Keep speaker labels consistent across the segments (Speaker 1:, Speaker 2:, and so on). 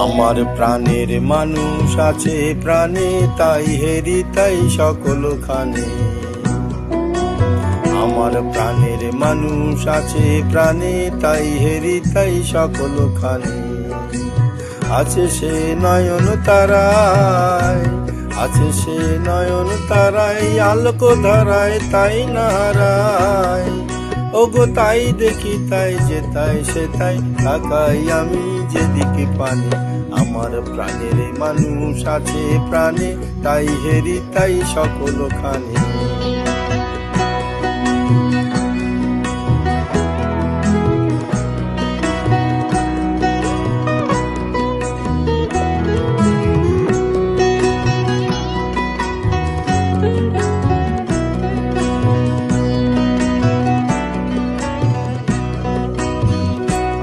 Speaker 1: আমার প্রাণের মানুষ আছে প্রাণে, তাই হেরি তাই সকল খানে। আমার প্রাণের মানুষ আছে প্রাণে, তাই হেরি তাই সকল খানে। আছে সে নয়ন তারায়, আছে সে নয়ন তারায়, আলোক ধারায় তাই না হারায়। ওগো তাই দেখি তাই যে তাই সে তাই, তাকাই আমি যেদিকে পানে। আমার প্রাণের মানুষ আছে প্রাণে, তাই হেরি তাই সকল খানে।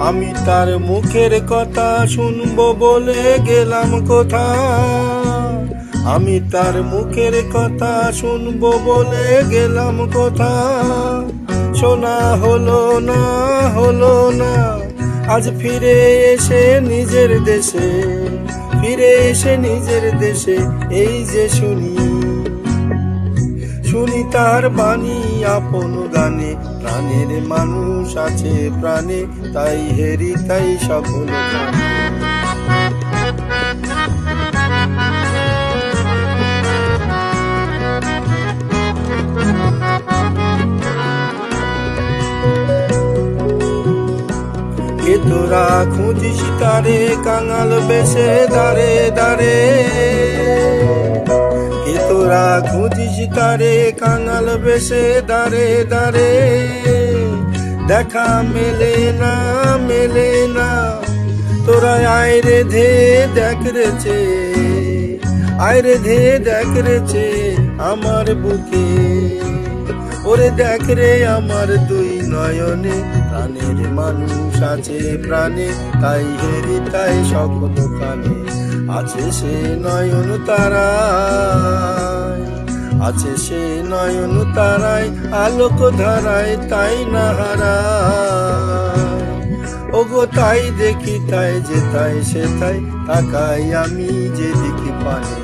Speaker 1: আমি তার মুখের কথা শুনবো বলে গেলাম কোথা, আমি তার মুখের কথা শুনবো বলে গেলাম কোথা। শোনা হলো না, হলো না, আজ ফিরে এসে নিজের দেশে, ফিরে এসে নিজের দেশে এই যে শুনি, শুনি তার বাণী আপন গানে। প্রাণের মানুষ আছে প্রাণে, তাই হেরি তাই সকল খানে। কে তোরা খুঁজিস তারে কাঙাল বেশে দাঁড়ে দাঁড়ে, কে তোরা খুঁজিস তারে কাঙাল বেশে দাঁড়ে দাঁড়ে। দেখা মেলে না, মেলে না, তোরা আয় রে ধে দেখ রেছে, আয় রে ধে দেখ রেছে আমার বুকে। ওরে দেখ রে আমার দুই নয়নে, প্রাণের মানুষ আছে প্রাণে, তাই হেরি তাই সকল খানে। আছে সে নয়ন তারায়, আছে সে নয়ন তারায়, আলোক ধারায় তাই না হারায়। ওগো তাই দেখি তাই যে তাই সে তাই, তাকাই আমি যেদিকে পানে।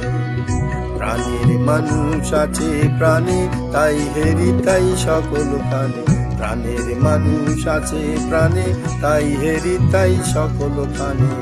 Speaker 1: প্রাণের মানুষ আছে প্রাণে, তাই হেরি তাই সকল খানে। প্রাণের মানুষ আছে প্রাণে, তাই হেরি তাই সকল খানে।